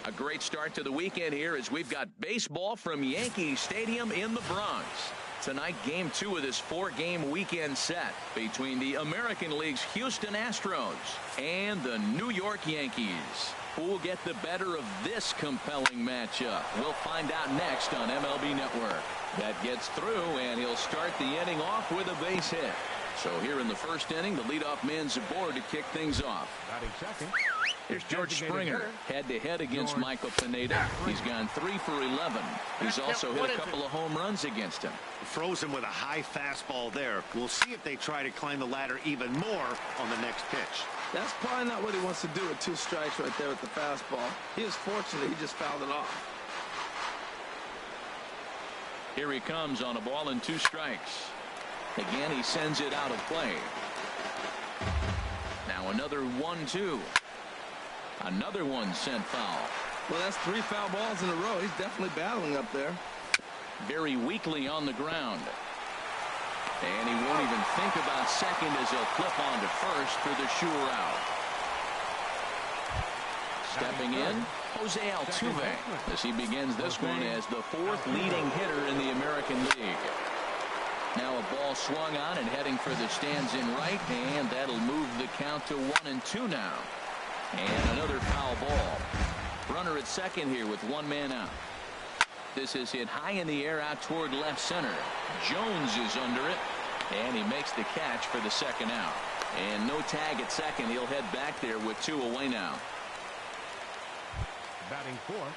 A great start to the weekend here as we've got baseball from Yankee Stadium in the Bronx. Tonight, Game 2 of this 4-game weekend set between the American League's Houston Astros and the New York Yankees. Who will get the better of this compelling matchup? We'll find out next on MLB Network. That gets through, and he'll start the inning off with a base hit. So here in the first inning, the leadoff man's aboard to kick things off. Batting second. Here's George Springer, head-to-head against Michael Pineda. He's gone 3 for 11. He's also hit a couple of home runs against him. Froze him with a high fastball there. We'll see if they try to climb the ladder even more on the next pitch. That's probably not what he wants to do with 2 strikes right there with the fastball. He was fortunate he just fouled it off. Here he comes on a ball and 2 strikes. Again, he sends it out of play. Now another 1-2. Another one sent foul. Well, that's 3 foul balls in a row. He's definitely battling up there. Very weakly on the ground. And he won't even think about second as he'll flip on to first for the sure out. Stepping in, Jose Altuve, as he begins this one as the 4th leading hitter in the American League. Now a ball swung on and heading for the stands in right, and that'll move the count to 1-2 now. And another foul ball. Runner at second here with 1 man out. This is hit high in the air out toward left center. Jones is under it, and he makes the catch for the second out. And no tag at second. He'll head back there with 2 away now. Batting 4th.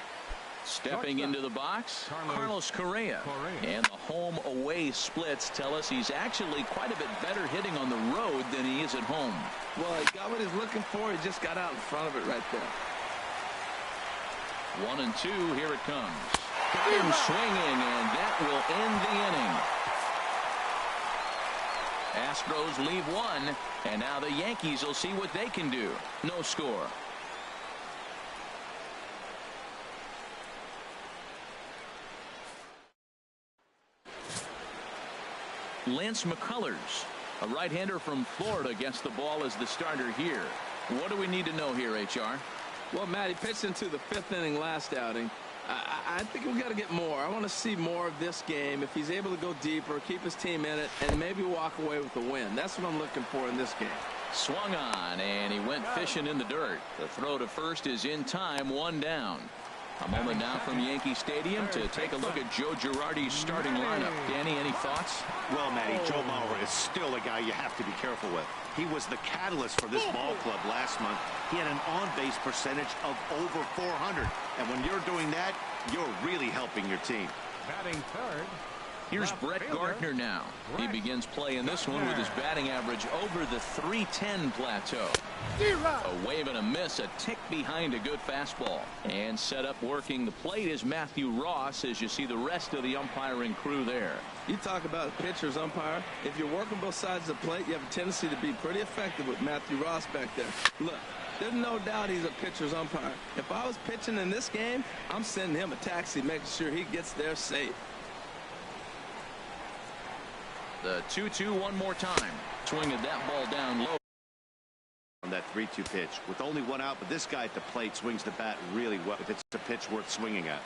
Stepping into the box, Carlos Correa. And the home-away splits tell us he's actually quite a bit better hitting on the road than he is at home. Well, he got what he's looking for. He just got out in front of it right there. 1-2, here it comes. Got him swinging, and that will end the inning. Astros leave 1, and now the Yankees will see what they can do. No score. Lance McCullers, a right-hander from Florida, gets the ball as the starter here. What do we need to know here, HR? Well, Matt, he pitched into the 5th inning last outing. I think we got to get more. I want to see more of this game. If he's able to go deeper, keep his team in it, and maybe walk away with a win. That's what I'm looking for in this game. Swung on, and he went fishing in the dirt. The throw to first is in time, 1 down. A moment now from Yankee Stadium to take a look at Joe Girardi's starting lineup. Danny, any thoughts? Well, Matty, Joe Mauer is still a guy you have to be careful with. He was the catalyst for this ball club last month. He had an on-base percentage of over 400. And when you're doing that, you're really helping your team. Batting 3rd. Here's Brett Gardner now. He begins play in this one with his batting average over the .310 plateau. A wave and a miss, a tick behind a good fastball. And set up working the plate is Matthew Ross as you see the rest of the umpiring crew there. You talk about a pitcher's umpire. If you're working both sides of the plate, you have a tendency to be pretty effective with Matthew Ross back there. Look, there's no doubt he's a pitcher's umpire. If I was pitching in this game, I'm sending him a taxi, making sure he gets there safe. The 2-2 one more time. Swinging that ball down low. On that 3-2 pitch with only 1 out, but this guy at the plate swings the bat really well. If it's a pitch worth swinging at.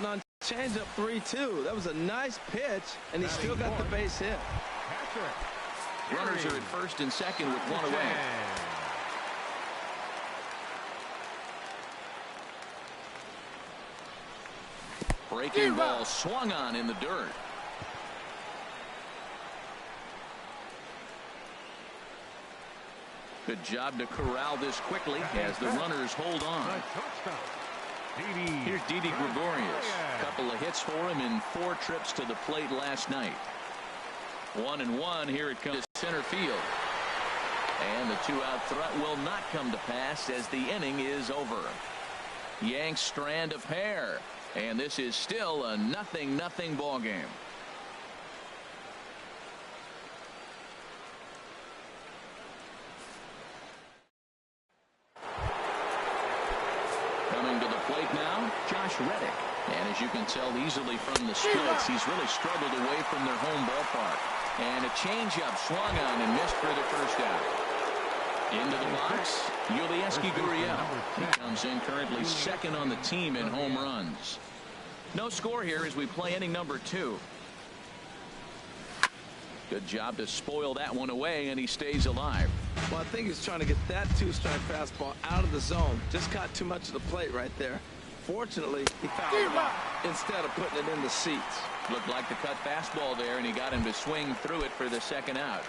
On changeup 3-2. That was a nice pitch, and he still got the base hit. Runners are at first and second with 1 away. Breaking ball swung on in the dirt. Good job to corral this quickly as the runners hold on. Here's Didi Gregorius. A couple of hits for him in 4 trips to the plate last night. 1-1. Here it comes to center field. And the 2-out threat will not come to pass as the inning is over. Yanks strand of hair. And this is still a 0-0 ball game. Coming to the plate now, Josh Reddick. And as you can tell easily from the splits, he's really struggled away from their home ballpark. And a changeup swung on and missed for the first out. Into the box, Yulieski Gurriel. He comes in currently second on the team in home runs. No score here as we play inning number 2. Good job to spoil that one away, and he stays alive. Well, I think he's trying to get that 2-strike fastball out of the zone. Just caught too much of the plate right there. Fortunately, he fouled it out instead of putting it in the seats. Looked like the cut fastball there, and he got him to swing through it for the second out.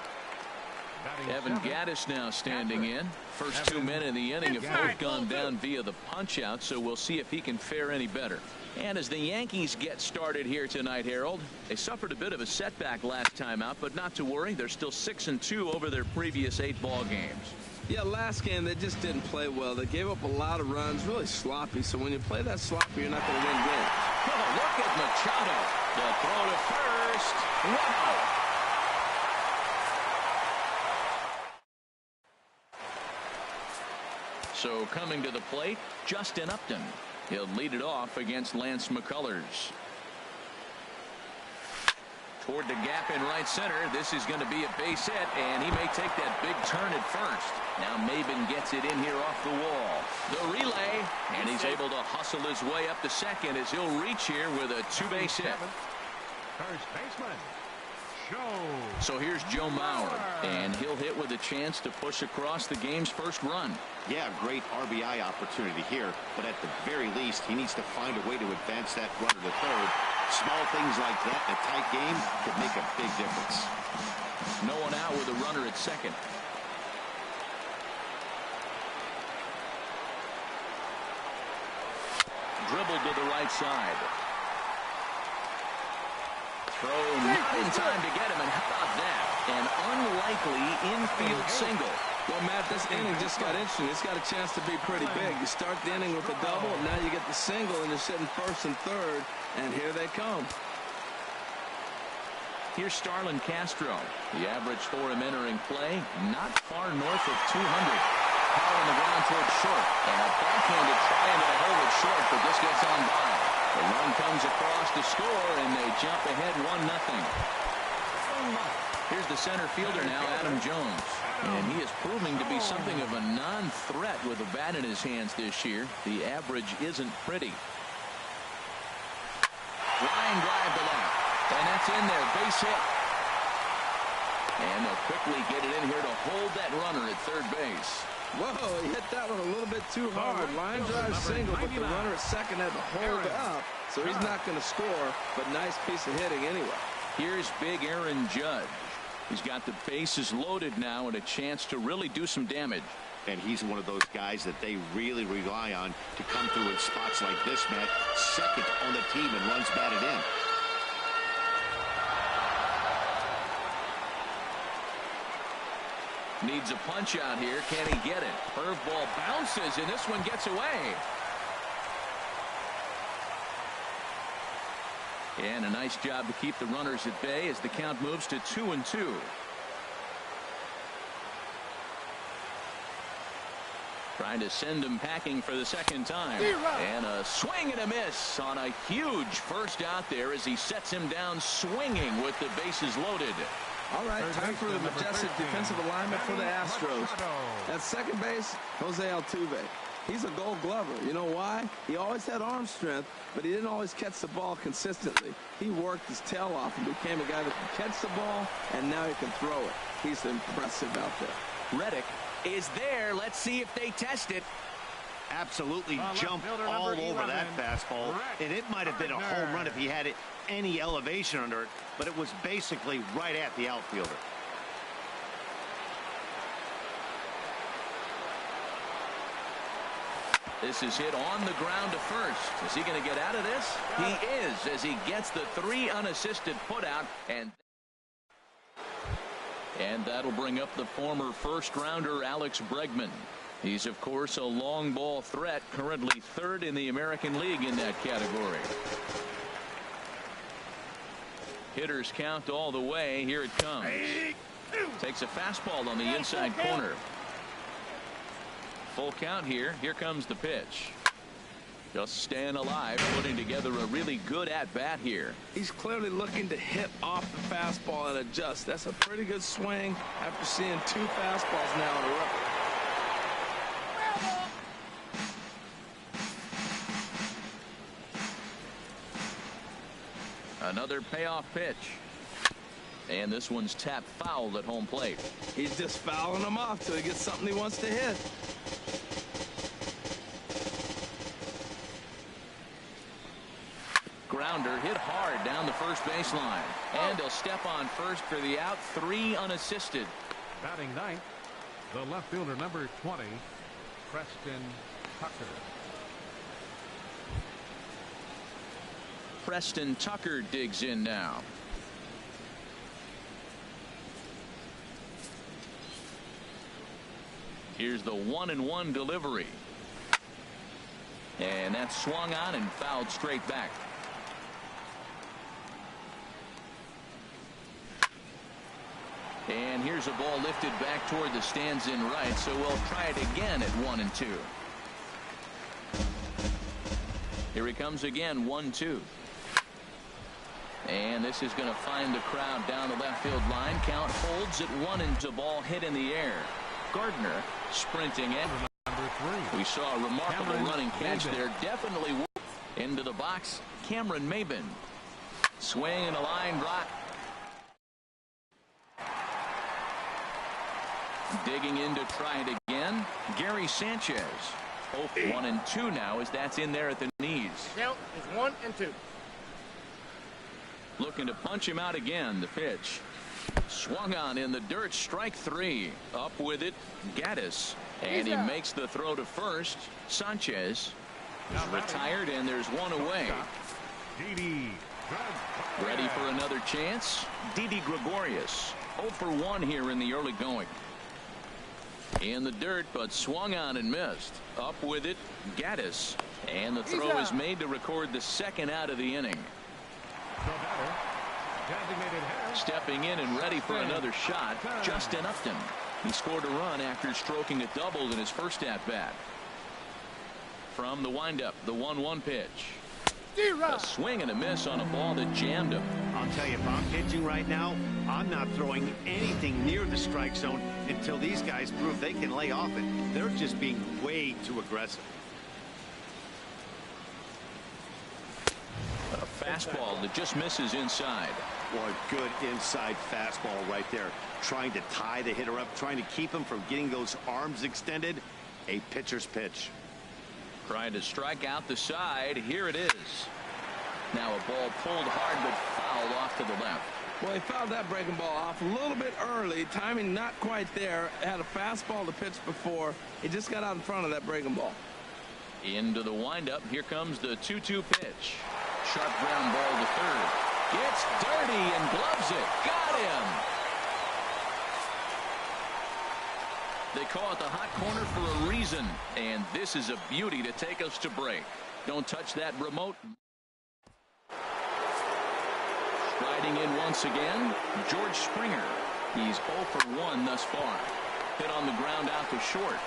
Evan Gattis now standing in. First 2 men in the inning have both gone down via the punch-out, so we'll see if he can fare any better. And as the Yankees get started here tonight, Harold, they suffered a bit of a setback last time out, but not to worry. They're still 6-2 over their previous 8 ball games. Yeah, last game they just didn't play well. They gave up a lot of runs, really sloppy. So when you play that sloppy, you're not going to win games. Oh, look at Machado. The throw to first. Wow. So coming to the plate, Justin Upton. He'll lead it off against Lance McCullers. Toward the gap in right center. This is going to be a base hit, and he may take that big turn at first. Now Maben gets it in here off the wall. The relay, and he's able to hustle his way up to second as he'll reach here with a 2-base hit. First baseman. So here's Joe Mauer, and he'll hit with a chance to push across the game's first run. Yeah, great RBI opportunity here, but at the very least, he needs to find a way to advance that runner to third. Small things like that in a tight game could make a big difference. No one out with a runner at second. Dribbled to the right side. Throw not in time to get him, and how about that? An unlikely infield single. Well, Matt, this inning just got interesting. It's got a chance to be pretty big. You start the inning with a double, and now you get the single, and you're sitting first and third, and here they come. Here's Starlin Castro. The average for him entering play, not far north of 200. Power on the ground towards short, and a backhanded try into the hole at short, but this gets on by. The run comes across to score, and they jump ahead 1-0. Here's the center fielder now, Adam Jones. And he is proving to be something of a non-threat with a bat in his hands this year. The average isn't pretty. Line drive to left. And that's in there. Base hit. And they'll quickly get it in here to hold that runner at third base. Whoa, he hit that one a little bit too hard. Line drive single, but the runner at second had to hold up, so he's not going to score, but nice piece of hitting anyway. Here's big Aaron Judge. He's got the bases loaded now and a chance to really do some damage. And he's one of those guys that they really rely on to come through in spots like this, Matt. Second on the team and runs batted in. Needs a punch out here. Can he get it? Curveball bounces, and this one gets away. And a nice job to keep the runners at bay as the count moves to 2-2. Trying to send him packing for the second time. And a swing and a miss on a huge first out there as he sets him down swinging with the bases loaded. All right, time for the majestic defensive alignment for the Astros. At second base, Jose Altuve. He's a Gold Glover. You know why? He always had arm strength, but he didn't always catch the ball consistently. He worked his tail off and became a guy that can catch the ball, and now he can throw it. He's impressive out there. Reddick is there. Let's see if they test it. Absolutely jumped all over that fastball, and it might have been a home run if he had any elevation under it, but it was basically right at the outfielder. This is hit on the ground to first. Is he going to get out of this? He is, as he gets the 3 unassisted putout, and that'll bring up the former first-rounder Alex Bregman. He's, of course, a long ball threat, currently 3rd in the American League in that category. Hitters count all the way. Here it comes. Takes a fastball on the inside corner. Full count here. Here comes the pitch. Just staying alive, putting together a really good at-bat here. He's clearly looking to hit off the fastball and adjust. That's a pretty good swing after seeing 2 fastballs now in a row. Another payoff pitch. And this one's tapped foul at home plate. He's just fouling them off till he gets something he wants to hit. Grounder hit hard down the first baseline. And he'll step on first for the out. 3 unassisted. Batting ninth, the left fielder, number 20, Preston Tucker. Preston Tucker digs in now. Here's the 1-1 delivery. And that's swung on and fouled straight back. And here's a ball lifted back toward the stands in right, so we'll try it again at 1-2. Here he comes again, 1-2. And this is going to find the crowd down the left field line. Count holds at 1-2. Ball hit in the air. Gardner sprinting in. We saw a remarkable running catch there. Definitely into the box. Cameron Maben. Swing and a line drive. Digging in to try it again. Gary Sanchez. 1-2 now as that's in there at the knees. Count is 1-2. Looking to punch him out again. The pitch. Swung on in the dirt. Strike 3. Up with it. Gaddis. And he makes the throw to first. Sanchez is retired, and there's one away. Ready for another chance. Didi Gregorius. 0 for 1 here in the early going. In the dirt, but swung on and missed. Up with it. Gaddis. And the throw is made to record the second out of the inning. Stepping in and ready for another shot, Justin Upton. He scored a run after stroking a double in his first at-bat. From the windup, the 1-1 pitch. A swing and a miss on a ball that jammed him. I'll tell you, if I'm pitching right now, I'm not throwing anything near the strike zone until these guys prove they can lay off it. They're just being way too aggressive. A fastball that just misses inside. Boy, good inside fastball right there. Trying to tie the hitter up, trying to keep him from getting those arms extended. A pitcher's pitch. Trying to strike out the side. Here it is. Now a ball pulled hard but fouled off to the left. Well, he fouled that breaking ball off a little bit early. Timing not quite there. Had a fastball to pitch before. He just got out in front of that breaking ball. Into the windup. Here comes the 2-2 pitch. Sharp ground ball to third. Gets dirty and gloves it. Got him. They call it the hot corner for a reason. And this is a beauty to take us to break. Don't touch that remote. Striding in once again, George Springer. He's 0 for 1 thus far. Hit on the ground out to short.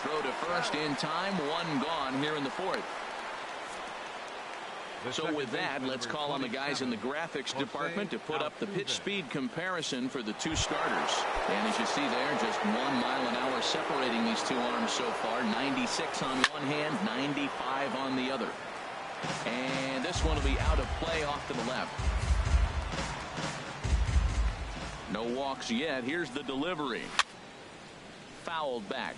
Throw to first in time. 1 gone here in the 4th. So with that, let's call on the guys in the graphics department to put up the pitch speed comparison for the two starters. And as you see there, just 1 mile an hour separating these two arms so far. 96 on one hand, 95 on the other. And this one will be out of play off to the left. No walks yet. Here's the delivery. Fouled back.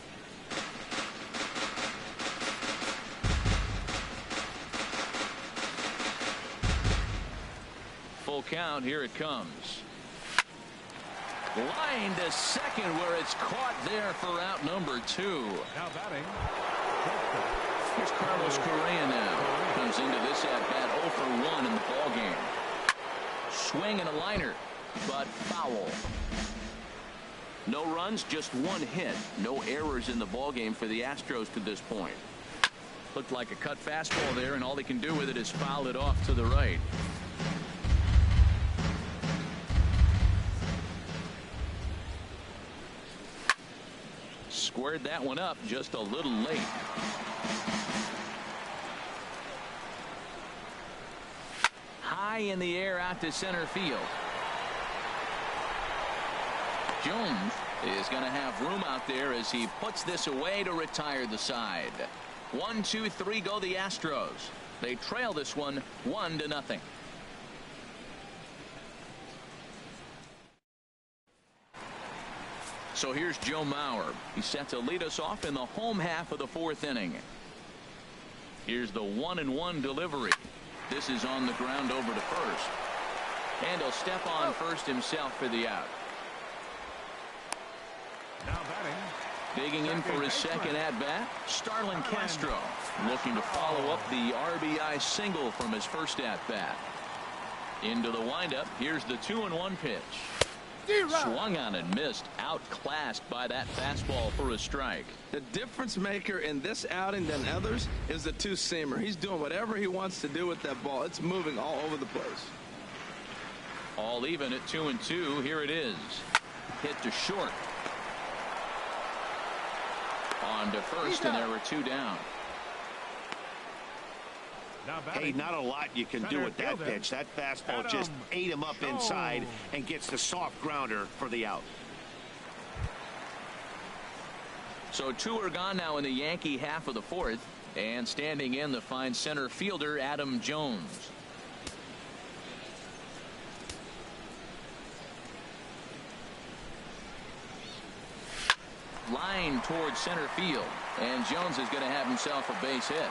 Full count. Here it comes. Line to second where it's caught there for out number 2. Now batting. Here's Carlos Correa now. Comes into this at bat 0 for 1 in the ball game. Swing and a liner, but foul. No runs, just 1 hit. No errors in the ball game for the Astros to this point. Looked like a cut fastball there, and all they can do with it is foul it off to the right. Squared that one up just a little late. High in the air out to center field. Jones is going to have room out there as he puts this away to retire the side. 1, 2, 3 go the Astros. They trail this one 1-0. So here's Joe Mauer. He's set to lead us off in the home half of the fourth inning. Here's the 1-1 delivery. This is on the ground over to first. And he'll step on first himself for the out. Now batting. Digging in for his second at-bat, Starlin Castro, looking to follow up the RBI single from his first at-bat. Into the windup. Here's the 2-1 pitch. Swung on and missed. Outclassed by that fastball for a strike. The difference maker in this outing than others is the two-seamer. He's doing whatever he wants to do with that ball. It's moving all over the place. All even at 2-2. Here it is. Hit to short. On to first, and there were two down. Hey, not a lot you can do with that pitch. That fastball just ate him up inside and gets the soft grounder for the out. So two are gone now in the Yankee half of the fourth, and standing in the fine center fielder Adam Jones. Line towards center field, and Jones is going to have himself a base hit.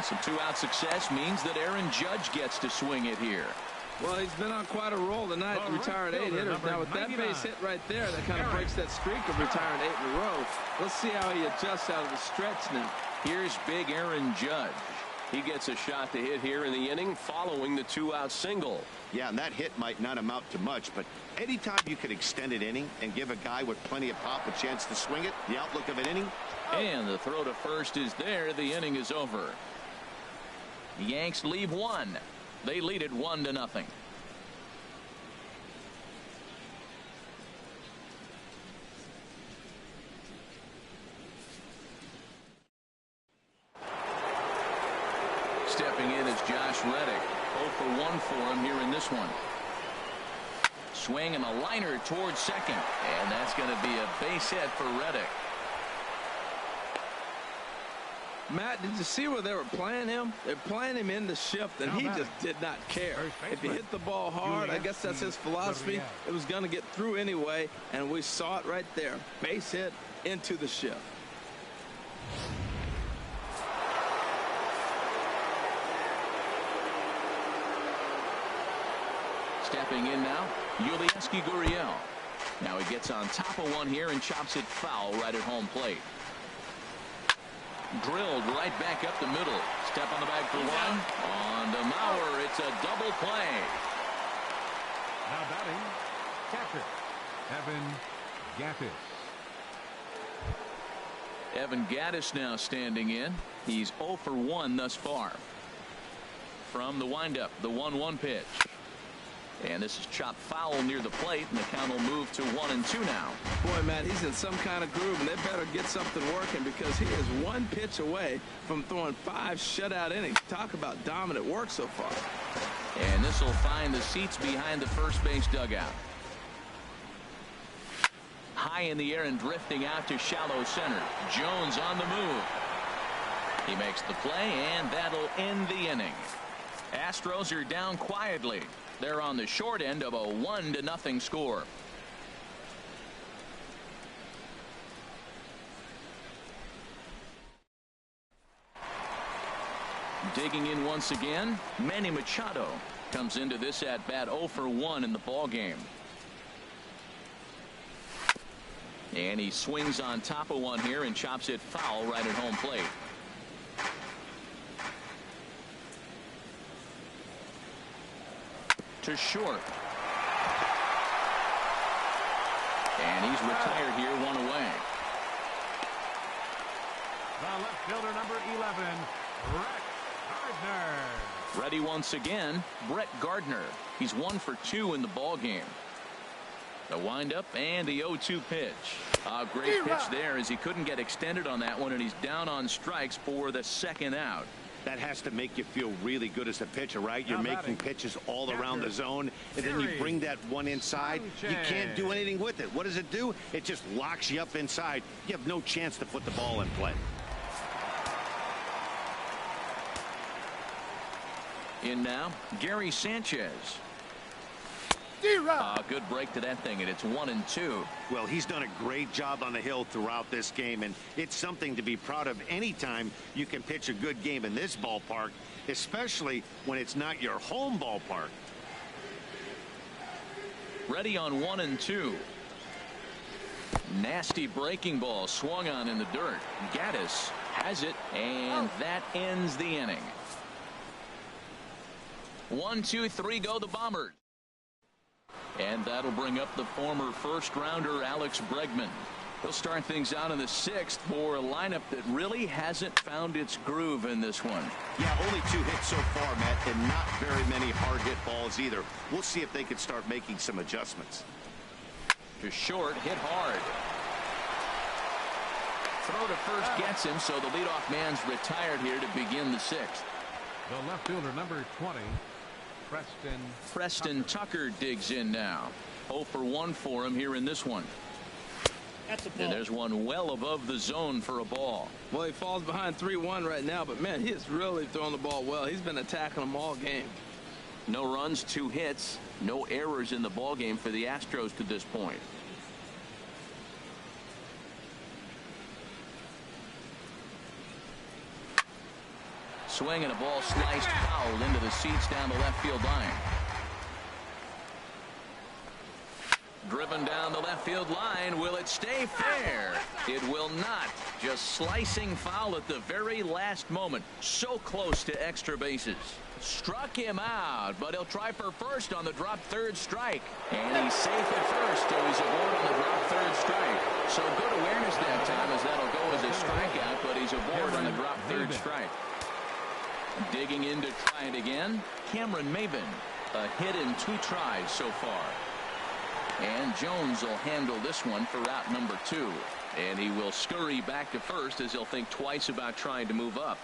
Some two-out success means that Aaron Judge gets to swing it here. Well, he's been on quite a roll tonight, retired 8 hitters. Now, with that base hit right there, that kind of breaks that streak of retiring 8 in a row. Let's see how he adjusts out of the stretch now. Here's big Aaron Judge. He gets a shot to hit here in the inning following the two-out single. Yeah, and that hit might not amount to much, but anytime you can extend an inning and give a guy with plenty of pop a chance to swing it, the outlook of an inning. And the throw to first is there. The inning is over. The Yanks leave one. They lead it 1-0. Stepping in is Josh Reddick. 0 for 1 for him here in this one. Swing and a liner towards second, and that's going to be a base hit for Reddick. Matt, did you see where they were playing him? They're playing him in the shift, and he just did not care. If he hit the ball hard, I guess that's his philosophy. It was going to get through anyway, and we saw it right there. Base hit into the shift. Stepping in now, Yulieski Gurriel. Now he gets on top of one here and chops it foul right at home plate. Drilled right back up the middle. Step on the bag for one. On to Mauer. It's a double play. Now batting, catcher, Evan Gattis. Evan Gattis now standing in. He's 0 for 1 thus far. From the windup, the 1-1 pitch. And this is chopped foul near the plate, and the count will move to 1-2 now. Boy, Matt, he's in some kind of groove, and they better get something working because he is one pitch away from throwing 5 shutout innings. Talk about dominant work so far. And this will find the seats behind the first base dugout. High in the air and drifting out to shallow center. Jones on the move. He makes the play, and that'll end the inning. Astros are down quietly. They're on the short end of a 1-0 score. Digging in once again, Manny Machado comes into this at bat 0 for 1 in the ball game. And he swings on top of one here and chops it foul right at home plate. To short. And he's retired here, 1 away. The left fielder, number 11, Brett Gardner. Ready once again, Brett Gardner. He's 1 for 2 in the ball game. The windup and the 0-2 pitch. A great pitch there as he couldn't get extended on that one, and he's down on strikes for the second out. That has to make you feel really good as a pitcher, right? You're making pitches all around the zone, and then you bring that one inside. You can't do anything with it. What does it do? It just locks you up inside. You have no chance to put the ball in play. In now, Gary Sanchez. Good break to that thing, and it's 1-2. Well, he's done a great job on the hill throughout this game, and it's something to be proud of anytime you can pitch a good game in this ballpark, especially when it's not your home ballpark. Ready on 1-2. Nasty breaking ball swung on in the dirt. Gaddis has it, and that ends the inning. 1-2-3 go the Bombers. And that'll bring up the former first-rounder Alex Bregman. He'll start things out in the 6th for a lineup that really hasn't found its groove in this one. Yeah, only 2 hits so far, Matt, and not very many hard-hit balls either. We'll see if they can start making some adjustments. To short, hit hard. Throw to first gets him, so the leadoff man's retired here to begin the 6th. The left fielder, number 20, Preston Tucker digs in now. 0 for 1 for him here in this one. And there's one well above the zone for a ball. Well, he falls behind 3-1 right now, but man, he is really throwing the ball well. He's been attacking them all game. No runs, 2 hits, no errors in the ball game for the Astros to this point. Swing and a ball sliced foul into the seats down the left field line. Driven down the left field line. Will it stay fair? It will not. Just slicing foul at the very last moment. So close to extra bases. Struck him out, but he'll try for first on the drop third strike. And he's safe at first, so he's aboard on the drop third strike. So good awareness that time, as that'll go as a strikeout, but he's aboard on the drop third strike. Digging in to try it again, Cameron Maven. A hit in 2 tries so far. And Jones will handle this one for route number 2. And he will scurry back to first, as he'll think twice about trying to move up.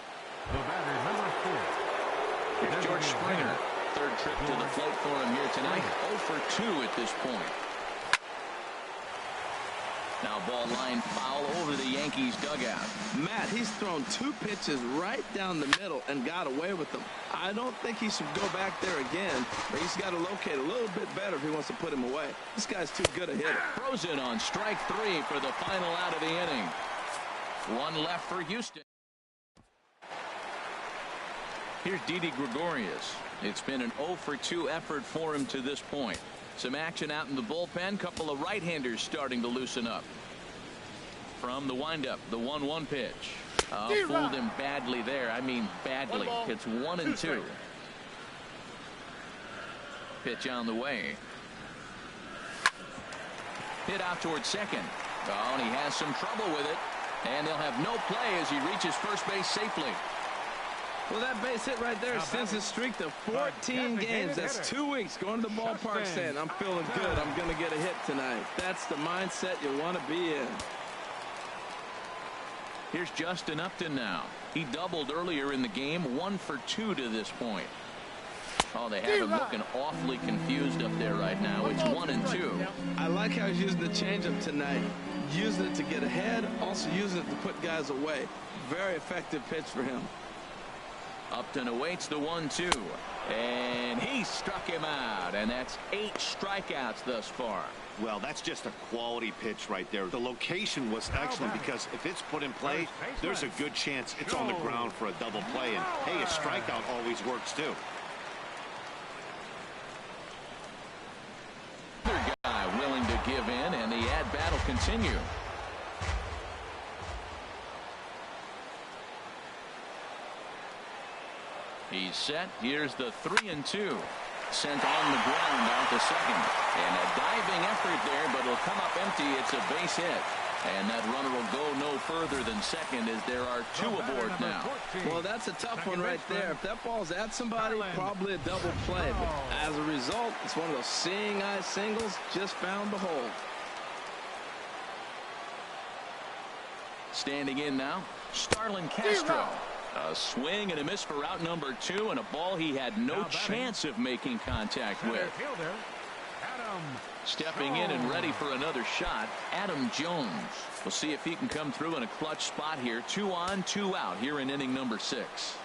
the batter, number 4. Here's George Springer. 3rd trip to the plate for him here tonight. 0 for 2 at this point. Now ball line foul over the Yankees dugout. Matt, he's thrown 2 pitches right down the middle and got away with them. I don't think he should go back there again, but he's got to locate a little bit better if he wants to put him away. This guy's too good a hitter. Throws it on strike 3 for the final out of the inning. 1 left for Houston. Here's Didi Gregorius. It's been an 0 for 2 effort for him to this point. Some action out in the bullpen. Couple of right-handers starting to loosen up. From the windup, the 1-1 pitch. Fooled him badly there. I mean badly. It's 1-2. Pitch on the way. Hit out towards second. Oh, and he has some trouble with it. And they'll have no play as he reaches first base safely. Well, that base hit right there sends his streak to 14 games. That's 2 weeks going to the ballpark saying, I'm feeling good. I'm going to get a hit tonight. That's the mindset you want to be in. Here's Justin Upton now. He doubled earlier in the game. 1 for 2 to this point. Oh, they have him looking awfully confused up there right now. It's 1-2. I like how he's using the changeup tonight. Using it to get ahead, also using it to put guys away. Very effective pitch for him. Upton awaits the 1-2, and he struck him out, and that's 8 strikeouts thus far. Well, that's just a quality pitch right there. The location was excellent because if it's put in play, there's a good chance it's on the ground for a double play. And hey, a strikeout always works too. Another guy willing to give in, and the at-bat will continue. He's set. Here's the 3-2. Sent on the ground out to second. And a diving effort there, but it'll come up empty. It's a base hit. And that runner will go no further than second, as there are 2 aboard now. Well, that's a tough one right there. If that ball's at somebody, probably a double play. But as a result, it's one of those seeing eye singles. Just found the hole. Standing in now, Starlin Castro. A swing and a miss for route number 2, and a ball he had no chance of making contact with. Stepping in and ready for another shot, Adam Jones. We'll see if he can come through in a clutch spot here. 2 on, 2 out here in inning number 6.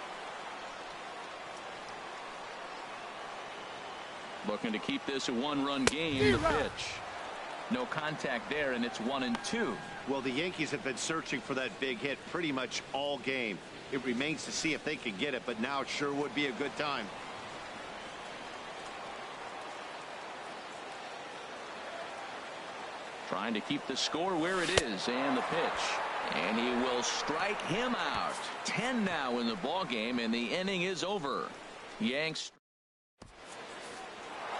Looking to keep this a one-run game. The pitch. No contact there, and it's 1-2. Well, the Yankees have been searching for that big hit pretty much all game. It remains to see if they can get it, but now it sure would be a good time. Trying to keep the score where it is, and the pitch. And he will strike him out. 10 now in the ball game, and the inning is over. Yanks.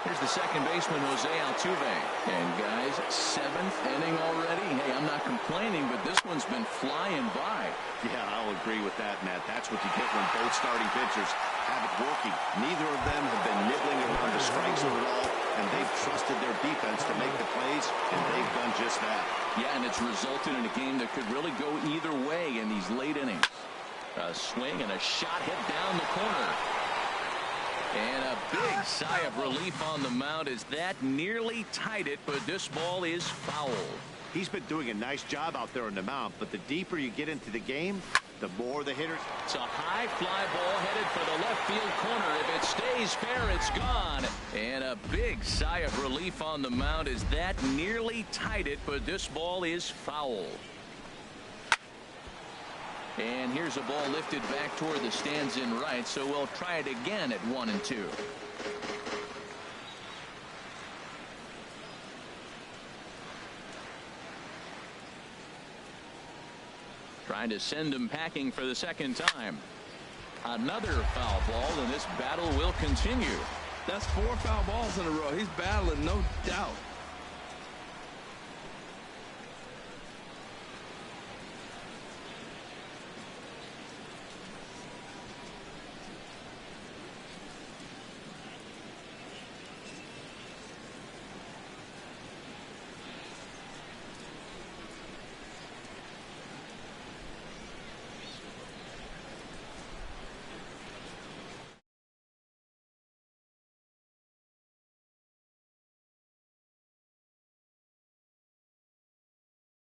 Here's the second baseman, Jose Altuve. And guys, 7th inning already. Hey, I'm not complaining, but this one's been flying by. Yeah, I'll agree with that, Matt. That's what you get when both starting pitchers have it working. Neither of them have been nibbling around the strike zone at all, and they've trusted their defense to make the plays, and they've done just that. Yeah, and it's resulted in a game that could really go either way in these late innings. A swing and a shot hit down the corner. And a big sigh of relief on the mound as that nearly tied it, but this ball is foul. He's been doing a nice job out there on the mound, but the deeper you get into the game, the more the hitters. It's a high fly ball headed for the left field corner. If it stays fair, it's gone. And a big sigh of relief on the mound as that nearly tied it, but this ball is foul. And here's a ball lifted back toward the stands in right, so we'll try it again at 1-2. Trying to send him packing for the second time. Another foul ball, and this battle will continue. That's 4 foul balls in a row. He's battling, no doubt.